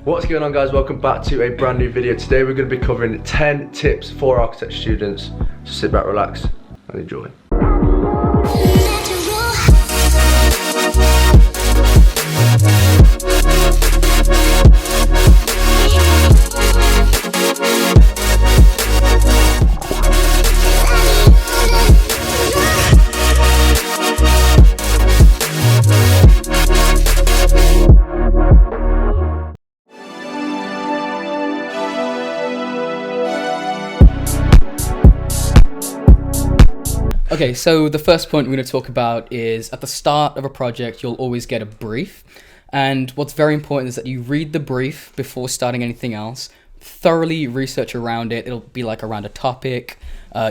What's going on, guys? Welcome back to a brand new video. Today we're going to be covering 10 tips for architecture students. So sit back, relax and enjoy. Okay, so the first point we're going to talk about is at the start of a project, you'll always get a brief. And what's very important is that you read the brief before starting anything else, thoroughly research around it. It'll be like around a topic,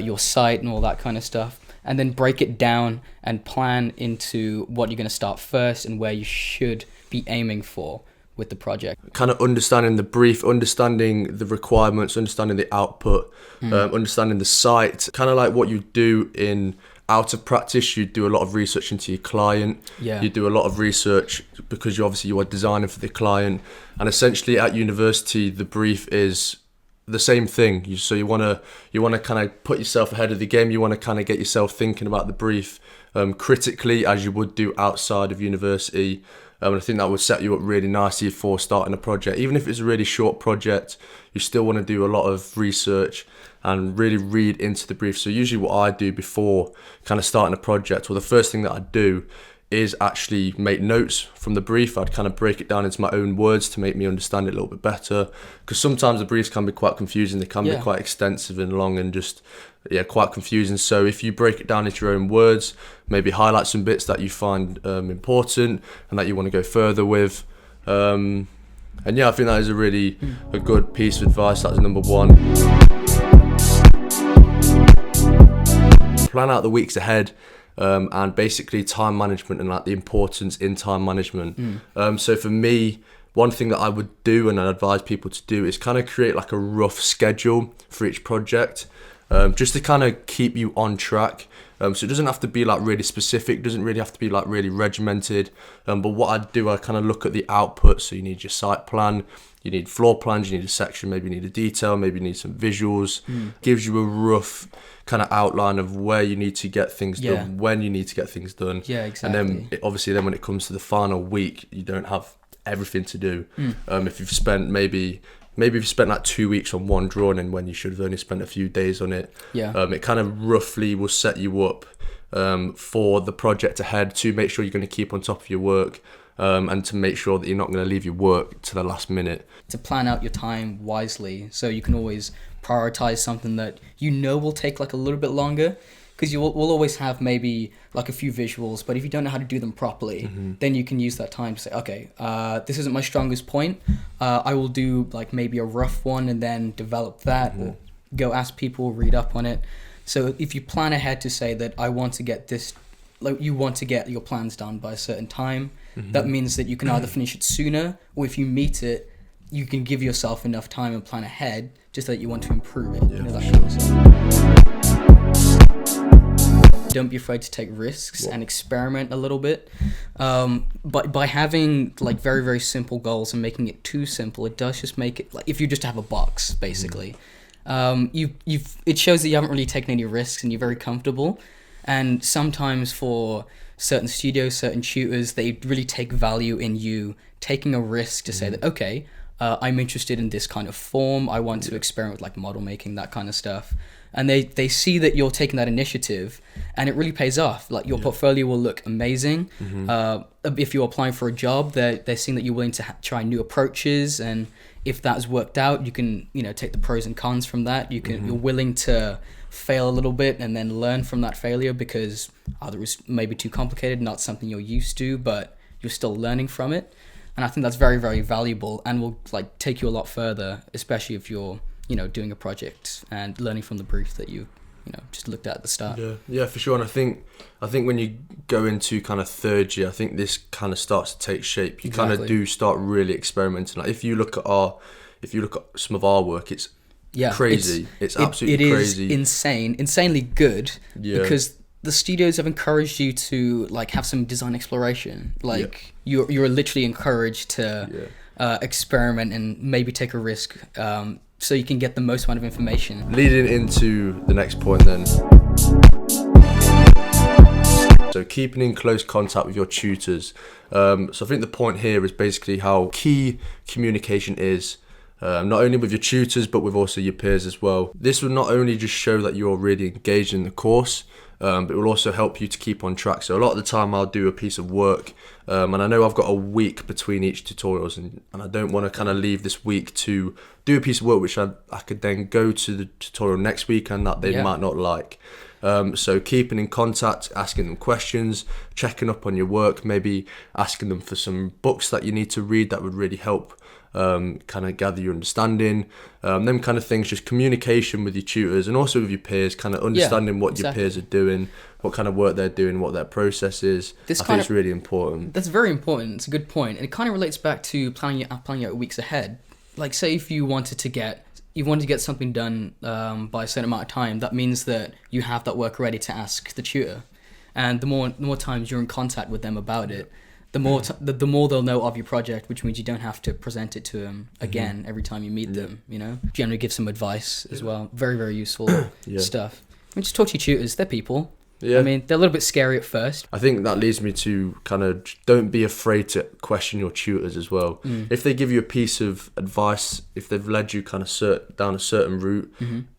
your site and all that kind of stuff. And then break it down and plan into what you're going to start first and where you should be aiming for with the project. Kind of understanding the brief, understanding the requirements, understanding the output, understanding the site. Kind of like what you do in out of practice, you do a lot of research into your client. Yeah. You do a lot of research because you are designing for the client. And essentially at university, the brief is the same thing. So you want to kind of put yourself ahead of the game. You want to kind of get yourself thinking about the brief critically, as you would do outside of university. And I think that would set you up really nicely for starting a project. Even if it's a really short project, you still want to do a lot of research and really read into the brief. So usually what I do before kind of starting a project, well, the first thing that I do is actually make notes from the brief. I'd kind of break it down into my own words to make me understand it a little bit better. Because sometimes the briefs can be quite confusing. They can be quite extensive and long and just, quite confusing. So if you break it down into your own words, maybe highlight some bits that you find important and that you want to go further with. And I think that is a good piece of advice. That's number one. Plan out the weeks ahead. And basically time management and like the importance in time management. So for me, one thing that I would do and I advise people to do is kind of create like a rough schedule for each project, just to kind of keep you on track. So it doesn't have to be like really specific, doesn't really have to be like really regimented. But what I do, I kind of look at the output. So you need your site plan, you need floor plans, you need a section, maybe you need a detail, maybe you need some visuals. Gives you a rough kind of outline of where you need to get things done, when you need to get things done. Yeah, exactly. And then obviously when it comes to the final week, you don't have everything to do. If you've spent maybe you've spent like 2 weeks on one drawing and when you should have only spent a few days on it. It kind of roughly will set you up for the project ahead to make sure you're going to keep on top of your work. And to make sure that you're not going to leave your work to the last minute. To plan out your time wisely so you can always prioritize something that you know will take like a little bit longer, because we'll always have maybe like a few visuals, but if you don't know how to do them properly, then you can use that time to say, okay, this isn't my strongest point. I will do like maybe a rough one and then develop that, or go ask people, read up on it. So if you plan ahead to say that I want to get this, like you want to get your plans done by a certain time, that means that you can either finish it sooner, or if you meet it, you can give yourself enough time and plan ahead just that you want to improve it. Don't be afraid to take risks and experiment a little bit. But by having like very, very simple goals and making it too simple, it does just make it like if you just have a box, basically. It shows that you haven't really taken any risks and you're very comfortable. And sometimes for certain studios, certain tutors, they really take value in you taking a risk to say that, okay, I'm interested in this kind of form. I want to experiment with like model making, that kind of stuff. And they see that you're taking that initiative and it really pays off. Like your portfolio will look amazing. If you're applying for a job, they're seeing that you're willing to try new approaches. And if that's worked out, you can, take the pros and cons from that. You're willing to fail a little bit and then learn from that failure because either it was maybe too complicated, not something you're used to, but you're still learning from it. And I think that's very, very valuable and will like take you a lot further, especially if you're, doing a project and learning from the brief that you just looked at the start. Yeah, for sure. And I think when you go into kind of third year, I think this kind of starts to take shape. You kind of do start really experimenting. Like if you look at some of our work, it's crazy. It's absolutely crazy. It is insanely good because the studios have encouraged you to like have some design exploration. Like you're literally encouraged to experiment and maybe take a risk, so you can get the most amount of information. Leading into the next point then. So keeping in close contact with your tutors. So I think the point here is basically how key communication is, not only with your tutors, but with also your peers as well. This will not only just show that you're really engaged in the course, but it will also help you to keep on track. So a lot of the time I'll do a piece of work, and I know I've got a week between each tutorials, and I don't want to kind of leave this week to do a piece of work which I could then go to the tutorial next week and that they might not like. So keeping in contact, asking them questions, checking up on your work, maybe asking them for some books that you need to read that would really help kind of gather your understanding. Them kind of things, just communication with your tutors and also with your peers, kind of understanding what your peers are doing, what kind of work they're doing, what their process is. I think it's really important. That's very important. It's a good point. And it kind of relates back to planning out weeks ahead. Like, say if you wanted to get something done by a certain amount of time, that means that you have that work ready to ask the tutor. And the more times you're in contact with them about it, the more they'll know of your project, which means you don't have to present it to them again every time you meet them, you know? Generally give some advice as well. Very, very useful stuff. I mean, just talk to your tutors. They're people. Yeah. I mean, they're a little bit scary at first. I think that leads me to kind of don't be afraid to question your tutors as well. If they give you a piece of advice, if they've led you kind of down a certain route,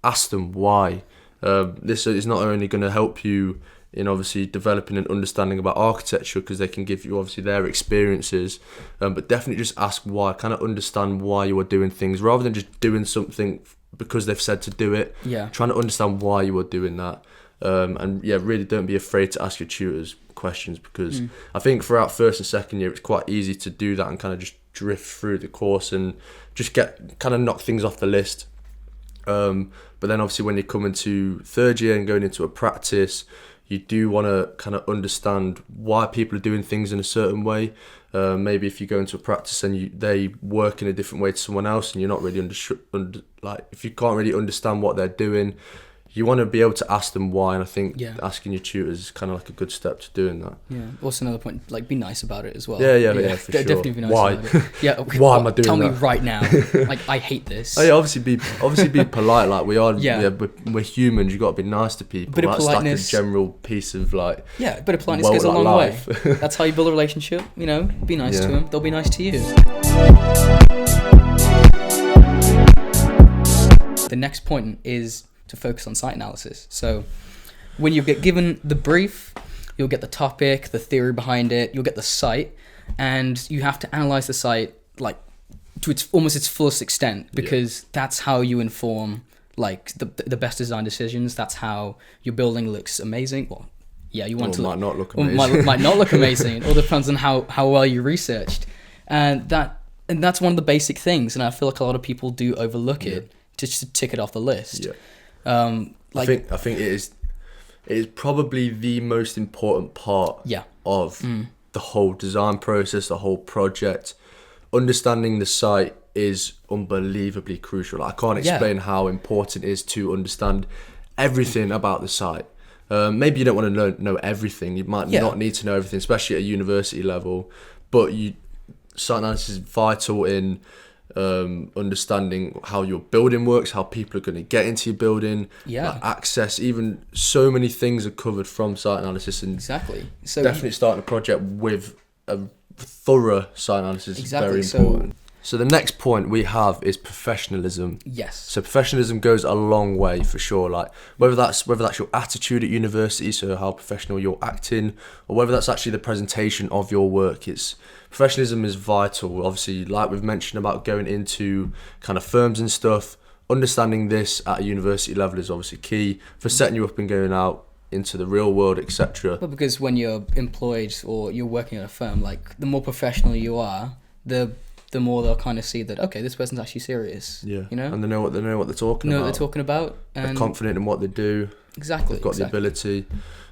ask them why. This is not only going to help you in obviously developing an understanding about architecture, because they can give you obviously their experiences, but definitely just ask why. Kind of understand why you are doing things rather than just doing something because they've said to do it. Trying to understand why you are doing that. Really don't be afraid to ask your tutors questions, because I think throughout first and second year it's quite easy to do that and kind of just drift through the course and just knock things off the list. But then obviously when you come into third year and going into a practice, you do want to kind of understand why people are doing things in a certain way. Maybe if you go into a practice and they work in a different way to someone else and you're not really if you can't really understand what they're doing, you want to be able to ask them why, and I think asking your tutors is kind of like a good step to doing that. Yeah. Also another point, like, be nice about it as well. Yeah, for sure. Definitely be nice about it. Yeah. Okay, why am I doing that? Tell me right now. Like, I hate this. Oh yeah, obviously be polite. Like we are. Yeah. We're humans. You got to be nice to people. Bit of politeness. That's like a general piece of like. Yeah, a bit of politeness goes a long way. That's how you build a relationship. You know, be nice to them. They'll be nice to you. The next point is to focus on site analysis. So when you get given the brief, you'll get the topic, the theory behind it, you'll get the site, and you have to analyze the site like to its fullest extent, because that's how you inform like the best design decisions. That's how your building looks amazing. Well, yeah, you want to might not look amazing. Might not look amazing. It all depends on how well you researched, and that's one of the basic things. And I feel like a lot of people do overlook it to just tick it off the list. I think it is probably the most important part of the whole design process, the whole project. Understanding the site is unbelievably crucial. I can't explain how important it is to understand everything about the site. Maybe you don't want to know everything. You might not need to know everything, especially at a university level. But site analysis is vital in understanding how your building works, how people are going to get into your building, like access. Even so many things are covered from site analysis, and so definitely starting a project with a thorough site analysis is very important. So the next point we have is professionalism. Yes. So professionalism goes a long way for sure. Like whether that's your attitude at university, so how professional you're acting, or whether that's actually the presentation of your work. Professionalism is vital. Obviously, like we've mentioned about going into kind of firms and stuff, understanding this at a university level is obviously key for setting you up and going out into the real world, etc. But because when you're employed or you're working at a firm, like the more professional you are, the more they'll kind of see that, okay, this person's actually serious. Yeah. You know? And they know what they're talking about. Know what they're talking about. And they're confident in what they do. Exactly. They've got the ability.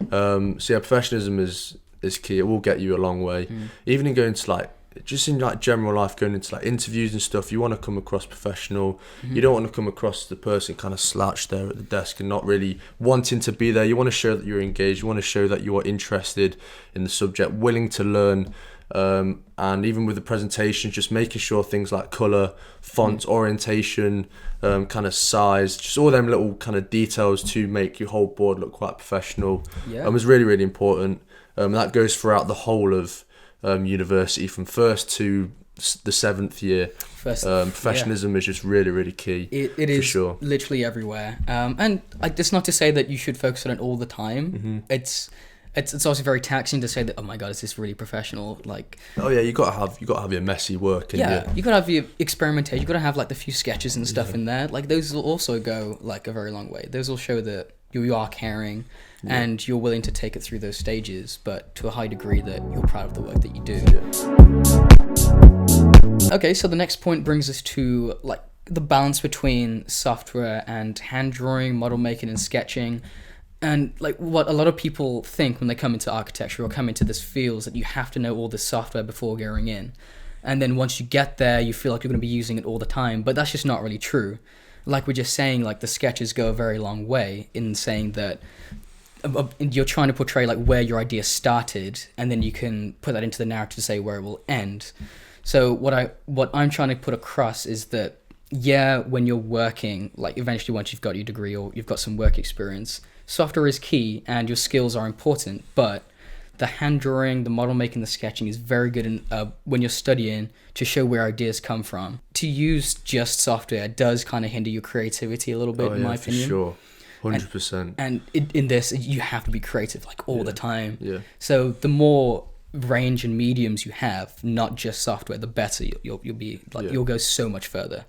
Professionalism is key. It will get you a long way. Even in going to just in general life, going into interviews and stuff, you want to come across professional. You don't want to come across the person kind of slouched there at the desk and not really wanting to be there. You want to show that you're engaged. You want to show that you are interested in the subject, willing to learn. And even with the presentations, just making sure things like colour, font, orientation, kind of size, just all them little kind of details to make your whole board look quite professional, was really, really important. That goes throughout the whole of university, from first to the 7th year. Professionalism is just really, really key. It is sure. Literally everywhere. And it's not to say that you should focus on it all the time. It's also very taxing to say that, oh my god, is this really professional? Like, oh yeah, you gotta have your messy work. You gotta have your experimentation. You gotta have like the few sketches and stuff in there. Like those will also go like a very long way. Those will show that you are caring and you're willing to take it through those stages, but to a high degree that you're proud of the work that you do. Okay, so the next point brings us to like the balance between software and hand drawing, model making, and sketching. And like what a lot of people think when they come into architecture or come into this field is that you have to know all this software before going in. And then once you get there, you feel like you're going to be using it all the time. But that's just not really true. Like we're just saying, like the sketches go a very long way in saying that you're trying to portray like where your idea started, and then you can put that into the narrative to say where it will end. So what I'm trying to put across is that, when you're working, like eventually once you've got your degree or you've got some work experience, software is key and your skills are important, but the hand drawing, the model making, the sketching is very good in, when you're studying to show where ideas come from. To use just software does kind of hinder your creativity a little bit, in my opinion. Sure. 100%. And in this, you have to be creative like all the time. Yeah. So the more range and mediums you have, not just software, the better you'll be. Like you'll go so much further.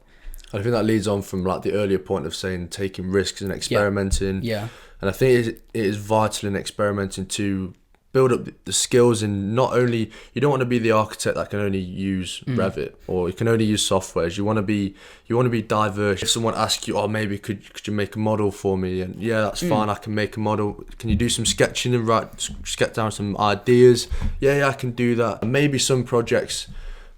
I think that leads on from like the earlier point of saying taking risks and experimenting. Yeah. And I think it is vital in experimenting to build up the skills in not only, you don't want to be the architect that can only use Revit or you can only use softwares. You want to be diverse. If someone asks you, maybe could you make a model for me? And that's fine. I can make a model. Can you do some sketching and sketch down some ideas? Yeah, I can do that. And maybe some projects,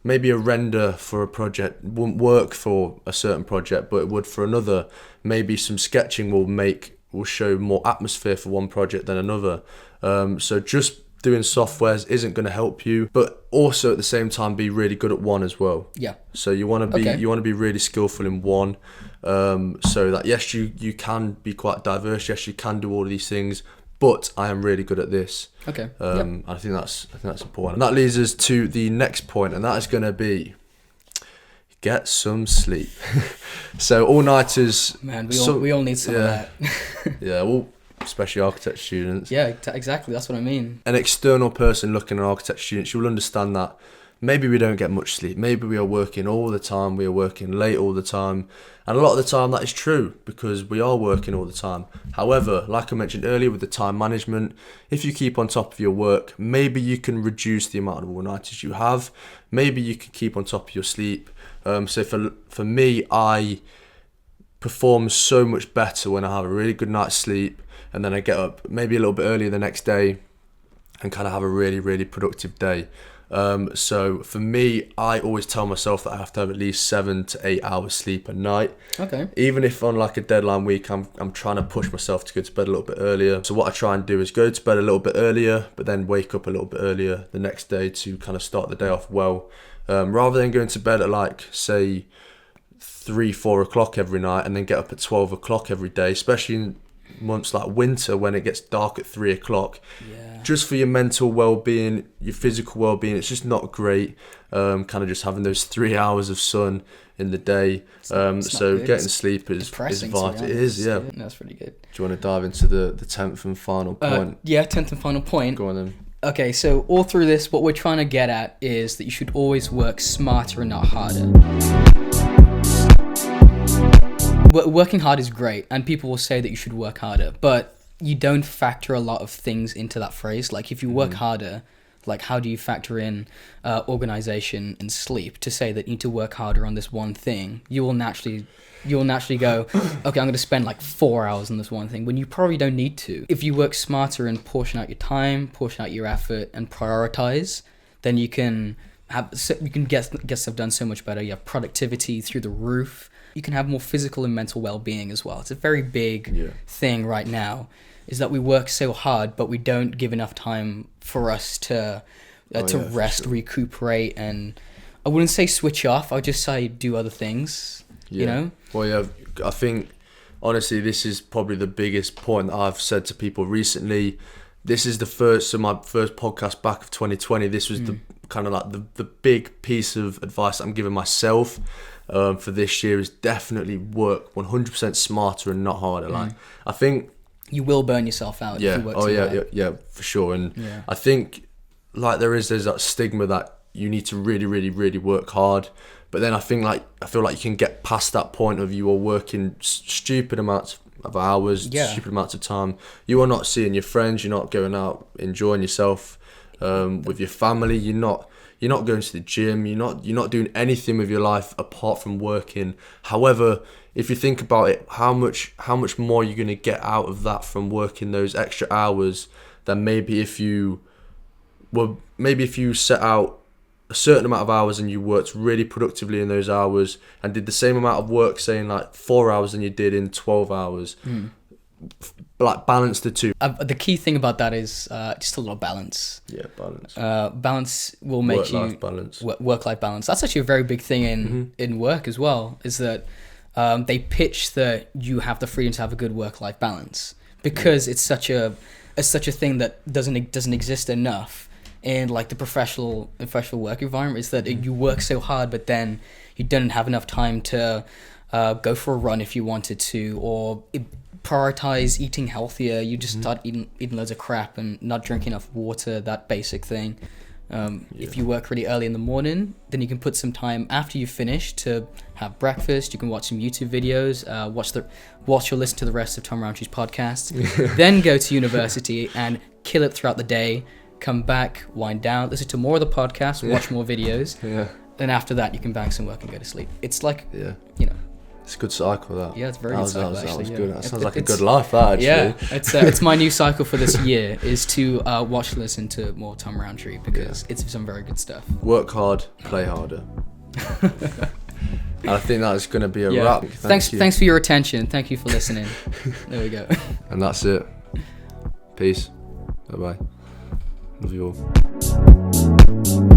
maybe a render for a project won't work for a certain project, but it would for another. Maybe some sketching will show more atmosphere for one project than another. So just doing softwares isn't going to help you, but also at the same time be really good at one as well. Yeah. So you want to be really skillful in one, so that yes, you can be quite diverse. Yes, you can do all of these things, but I am really good at this. Okay. I think that's important. And that leads us to the next point, and that is going to be get some sleep. So all-nighters. Man, we all need some of that. Yeah, well, especially architect students. Yeah, exactly. That's what I mean. An external person looking at architect students, you will understand that maybe we don't get much sleep. Maybe we are working all the time. We are working late all the time. And a lot of the time that is true because we are working all the time. However, like I mentioned earlier with the time management, if you keep on top of your work, maybe you can reduce the amount of all-nighters you have. Maybe you can keep on top of your sleep. So for me, I perform so much better when I have a really good night's sleep and then I get up maybe a little bit earlier the next day and kind of have a really, really productive day. So for me, I always tell myself that I have to have at least 7 to 8 hours sleep a night. Okay. Even if on like a deadline week, I'm trying to push myself to go to bed a little bit earlier. So what I try and do is go to bed a little bit earlier, but then wake up a little bit earlier the next day to kind of start the day off well. Rather than going to bed at like, say, 3-4 o'clock every night and then get up at 12 o'clock every day, especially in months like winter when it gets dark at 3 o'clock. Yeah. Just for your mental well-being, your physical well-being, it's just not great. Kind of just having those 3 hours of sun in the day. So getting sleep is vital. It is, yeah. That's pretty good. Do you want to dive into the 10th and final point? 10th and final point. Go on then. Okay, so all through this, what we're trying to get at is that you should always work smarter and not harder. Working hard is great, and people will say that you should work harder, but you don't factor a lot of things into that phrase. Like, if you work harder, like, how do you factor in organization and sleep to say that you need to work harder on this one thing? You will naturally go, okay, I'm going to spend like 4 hours on this one thing, when you probably don't need to. If you work smarter and portion out your time, portion out your effort, and prioritize, then you can get stuff done so much better. You have productivity through the roof. You can have more physical and mental well-being as well. It's a very big thing right now, is that we work so hard, but we don't give enough time for us to to rest, recuperate, and I wouldn't say switch off. I'd just say do other things. You know. Well, yeah. I think honestly, this is probably the biggest point that I've said to people recently. This is my first podcast back of 2020. This was the kind of like the big piece of advice I'm giving myself for this year is definitely work 100% smarter and not harder. Like I think you will burn yourself out. Yeah. If you work yeah, for sure. And I think like there's that stigma that you need to really, really, really work hard. But then I feel like you can get past that point of you are working stupid amounts of hours, stupid amounts of time. You are not seeing your friends. You're not going out enjoying yourself with your family. You're not going to the gym. You're not doing anything with your life apart from working. However, if you think about it, how much more you're going to get out of that from working those extra hours than maybe if you set out a certain amount of hours and you worked really productively in those hours and did the same amount of work, saying like 4 hours than you did in 12 hours. Like balance the two. The key thing about that is just a little balance. Yeah, balance. Balance will make work-life balance. Work-life balance. That's actually a very big thing in work as well, is that they pitch that you have the freedom to have a good work-life balance because it's such a thing that doesn't exist enough in like the professional work environment. Is that you work so hard, but then you don't have enough time to go for a run if you wanted to, or prioritize eating healthier. You just start eating loads of crap and not drinking enough water, that basic thing. If you work really early in the morning, then you can put some time after you finish to have breakfast. You can watch some YouTube videos, watch or listen to the rest of Tom Rowntree's podcast, then go to university and kill it throughout the day. Come back, wind down, listen to more of the podcast, watch more videos. Then after that, you can bang some work and go to sleep. It's like, it's a good cycle, that. Yeah, it's a very good cycle, actually. That was good. That sounds like a good life, that, actually. Yeah, it's my new cycle for this year, is to watch and listen to more Tom Rowntree, because it's some very good stuff. Work hard, play harder. And I think that's going to be a wrap. Thanks for your attention. Thank you for listening. There we go. And that's it. Peace. Bye-bye. Love you all.